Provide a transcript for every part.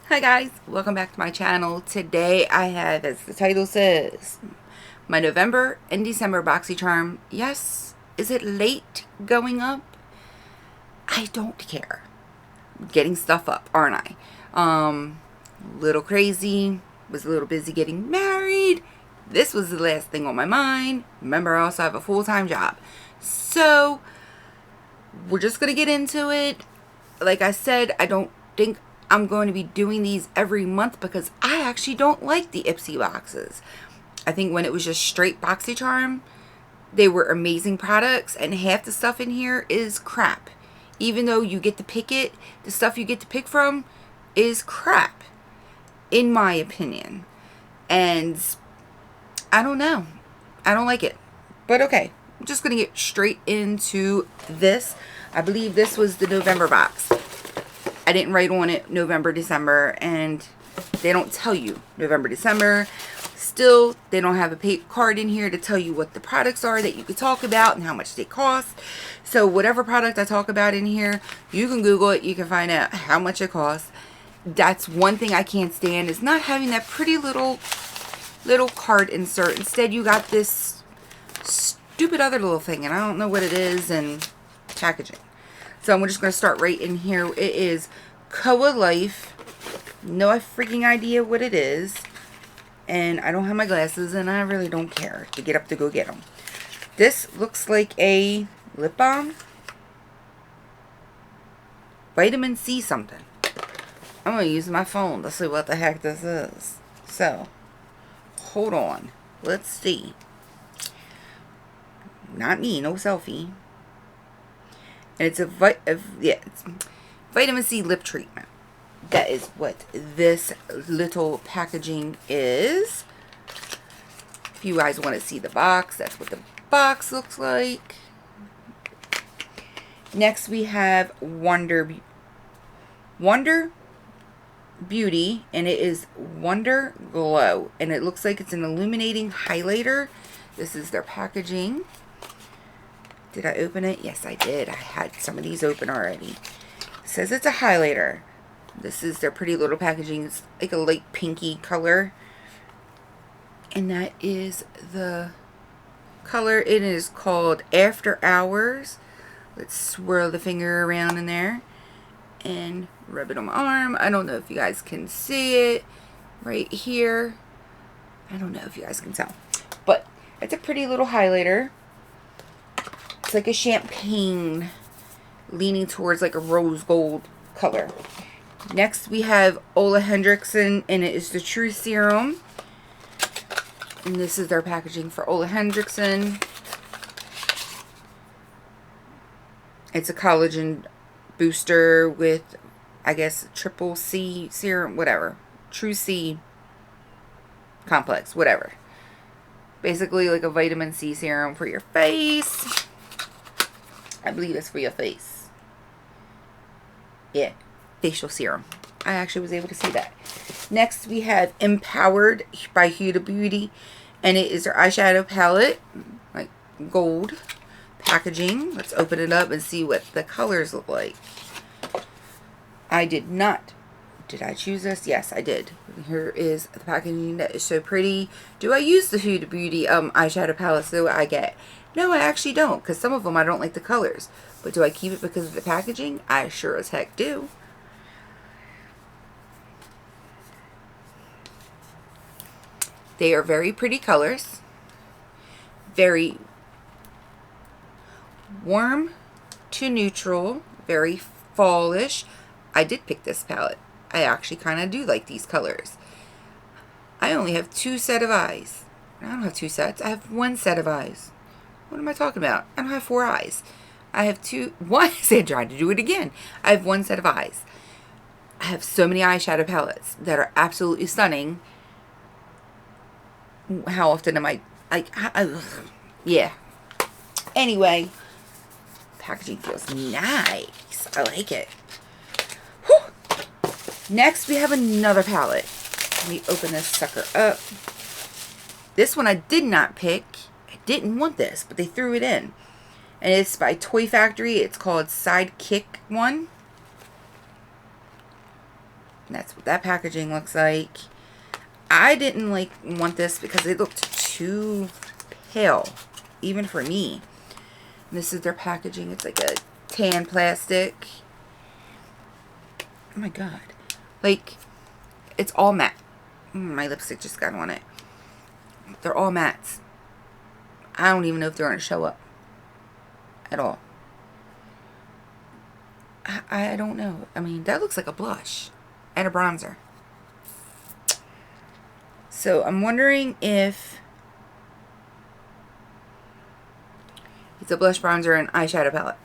Hi guys, welcome back to my channel. Today I have, as the title says, my November and December BoxyCharm. Yes, is it late going up? I don't care. Getting stuff up, aren't I? Little crazy, was a little busy getting married. This was the last thing on my mind. Remember, I also have a full-time job. So, we're just going to get into it. Like I said, I don't think I'm going to be doing these every month because I actually don't like the Ipsy boxes. I think when it was just straight BoxyCharm, they were amazing products, and half the stuff in here is crap. Even though you get to pick it, the stuff you get to pick from is crap, in my opinion. And I don't know. I don't like it. But okay, I'm just going to get straight into this. I believe this was the November box. I didn't write on it November, December, and they don't tell you November, December. Still, they don't have a paper card in here to tell you what the products are that you could talk about and how much they cost. So whatever product I talk about in here, you can Google it. You can find out how much it costs. That's one thing I can't stand, is not having that pretty little card insert. Instead, you got this stupid other little thing, and I don't know what it is, and packaging. So I'm just going to start right in here. It is Koa Life. No freaking idea what it is. And I don't have my glasses, and I really don't care to get up to go get them. This looks like a lip balm. Vitamin C something. I'm going to use my phone to see what the heck this is. So, hold on. Let's see. Not me, no selfie. And it's it's vitamin C lip treatment. That is what this little packaging is. If you guys want to see the box, that's what the box looks like. Next we have Wonder Beauty, and it is Wonder Glow. And it looks like it's an illuminating highlighter. This is their packaging. Did I open it? Yes, I did. I had some of these open already. It says it's a highlighter. This is their pretty little packaging. It's like a light pinky color. And that is the color. It is called After Hours. Let's swirl the finger around in there and rub it on my arm. I don't know if you guys can see it right here. I don't know if you guys can tell. But it's a pretty little highlighter. It's like a champagne leaning towards like a rose gold color. Next we have Ole Henriksen, and it is the True Serum. And this is their packaging for Ole Henriksen. It's a collagen booster with, I guess, triple C serum, whatever. True C complex, whatever. Basically like a vitamin C serum for your face. I believe it's for your face. Yeah, facial serum. I actually was able to see that. Next, we have Empowered by Huda Beauty. And it is their eyeshadow palette. Like gold packaging. Let's open it up and see what the colors look like. I did not. Did I choose this? Yes, I did. Here is the packaging that is so pretty. Do I use the Huda Beauty eyeshadow palettes that I get? No, I actually don't, because some of them I don't like the colors. But do I keep it because of the packaging? I sure as heck do. They are very pretty colors. Very warm to neutral. Very fallish. I did pick this palette. I actually kind of do like these colors. I only have 2 sets of eyes. I don't have 2 sets. I have 1 set of eyes. What am I talking about? I don't have 4 eyes. I have 2. One. I tried to do it again. I have 1 set of eyes. I have so many eyeshadow palettes that are absolutely stunning. How often am I yeah. Anyway, packaging feels nice. I like it. Whew. Next, we have another palette. Let me open this sucker up. This one I did not pick. I didn't want this, but they threw it in. And it's by Toy Factory. It's called Sidekick One. And that's what that packaging looks like. I didn't want this because it looked too pale, even for me. And this is their packaging. It's like a tan plastic. Oh my god. It's all matte. My lipstick just got on it. They're all mattes. I don't even know if they're going to show up at all. I don't know. I mean, that looks like a blush and a bronzer. So I'm wondering if it's a blush, bronzer, and eyeshadow palette.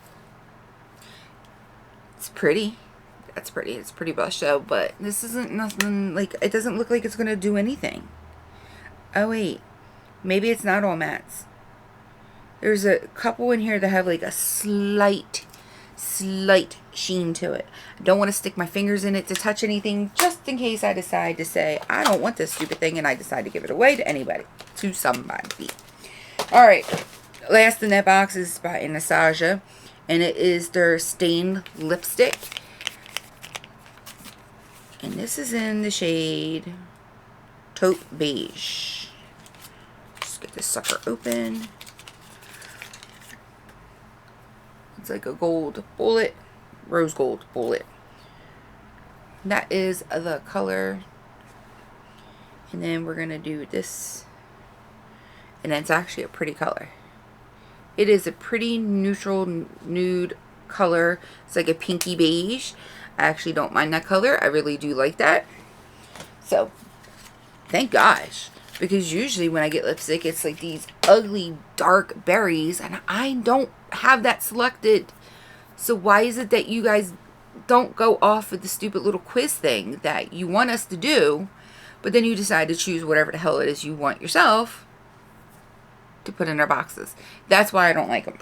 It's pretty. That's pretty. It's pretty blush though, but this isn't nothing, it doesn't look like it's going to do anything. Oh wait. Maybe it's not all mattes. There's a couple in here that have a slight sheen to it. I don't want to stick my fingers in it to touch anything, just in case I decide to say, I don't want this stupid thing, and I decide to give it away to anybody. To somebody. Alright. Last in that box is by Anastasia, and it is their stained lipstick. And this is in the shade Taupe Beige. Just get this sucker open. It's like a gold bullet, rose gold bullet. That is the color. And then we're going to do this. And it's actually a pretty color. It is a pretty neutral nude color. It's like a pinky beige. I actually don't mind that color. I really do like that. So, thank gosh. Because usually when I get lipstick, it's like these ugly dark berries. And I don't have that selected. So why is it that you guys don't go off with the stupid little quiz thing that you want us to do, but then you decide to choose whatever the hell it is you want yourself to put in our boxes? That's why I don't like them.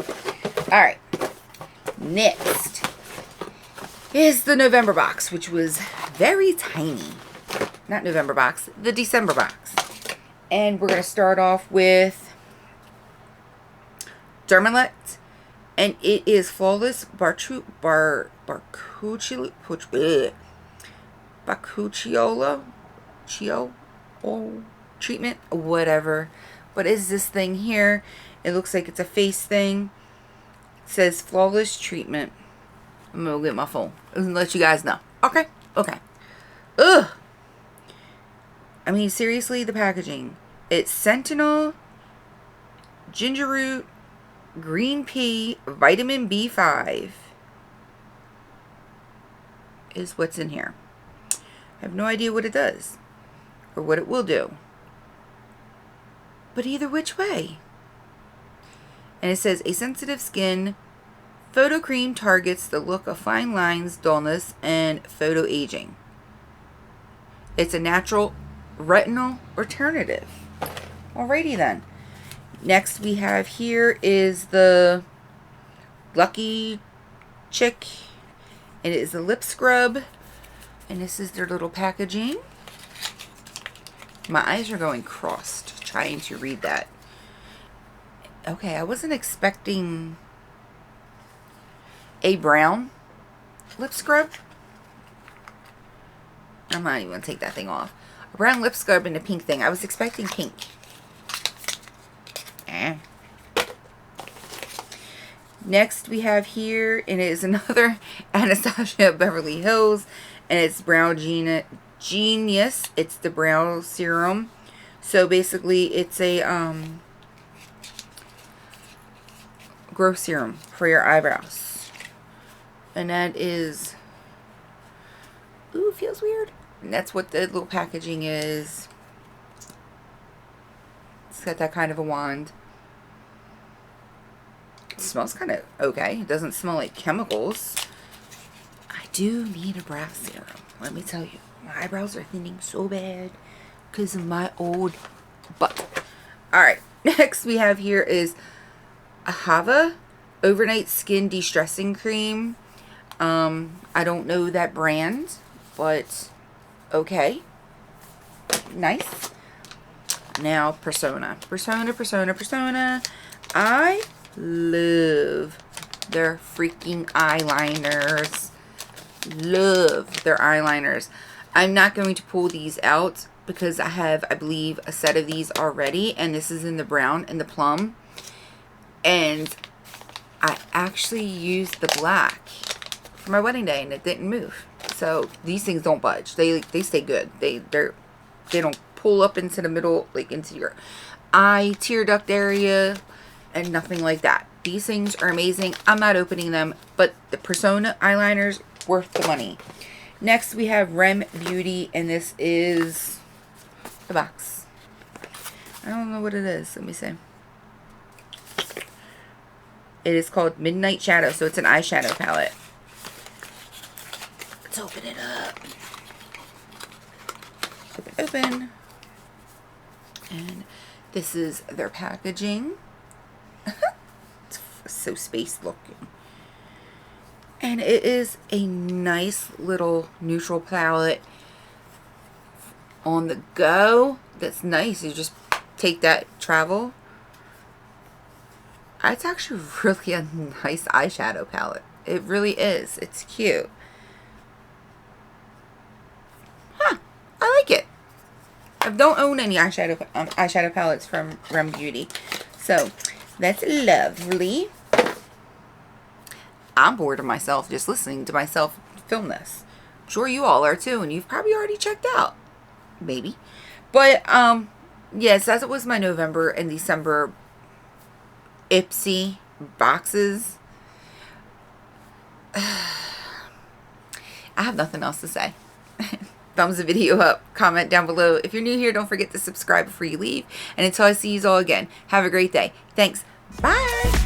Alright. Next is the November box, which was very tiny. Not November box, the December box. And we're going to start off with Dermalect. And it is Flawless Bacucciola treatment, whatever. What is this thing here? It looks like it's a face thing. It says Flawless Treatment. I'm gonna get my phone and let you guys know. Okay. Ugh. I mean, seriously, the packaging. It's Sentinel, ginger root, green pea, vitamin B5 is what's in here. I have no idea what it does or what it will do. But either which way. And it says a sensitive skin photo cream targets the look of fine lines, dullness, and photo aging. It's a natural retinol alternative. Alrighty then. Next we have here is the Lucky Chick. It is a lip scrub. And this is their little packaging. My eyes are going crossed trying to read that. Okay, I wasn't expecting a brown lip scrub. I'm not even going to take that thing off. A brown lip scrub and a pink thing. I was expecting pink. Next we have here, and it is another Anastasia Beverly Hills, and it's Brow Genius. It's the brow serum. So basically it's a growth serum for your eyebrows. And that is, ooh, it feels weird. And that's what the little packaging is. It's got that kind of a wand. It smells kind of okay. It doesn't smell like chemicals. I do need a brow serum. Let me tell you. My eyebrows are thinning so bad because of my old butt. Alright. Next we have here is Ahava Overnight Skin De-Stressing Cream. I don't know that brand, but okay. Nice. Now, Persona. Persona. I love their freaking eyeliners. Love their eyeliners. I'm not going to pull these out because I have, I believe, a set of these already. And this is in the brown and the plum. And I actually used the black for my wedding day and it didn't move. So these things don't budge. They stay good. They don't pull up into the middle, like into your eye tear duct area and nothing like that. These things are amazing. I'm not opening them, but the Persona eyeliners, worth the money. Next we have Rem Beauty, and this is the box. I don't know what it is. Let me see. It is called Midnight Shadow, so it's an eyeshadow palette. Let's open it up. Open. And this is their packaging. It's so space looking. And it is a nice little neutral palette on the go. That's nice. You just take that, travel. It's actually really a nice eyeshadow palette. It really is. It's cute. Huh. I like it. I don't own any eyeshadow palettes from Rem Beauty. So, that's lovely. I'm bored of myself just listening to myself film this. I'm sure you all are too, and you've probably already checked out. Maybe. But, yes, as it was my November and December Ipsy boxes, I have nothing else to say. Thumbs the video up, comment down below. If you're new here, don't forget to subscribe before you leave. And until I see you all again, have a great day. Thanks. Bye.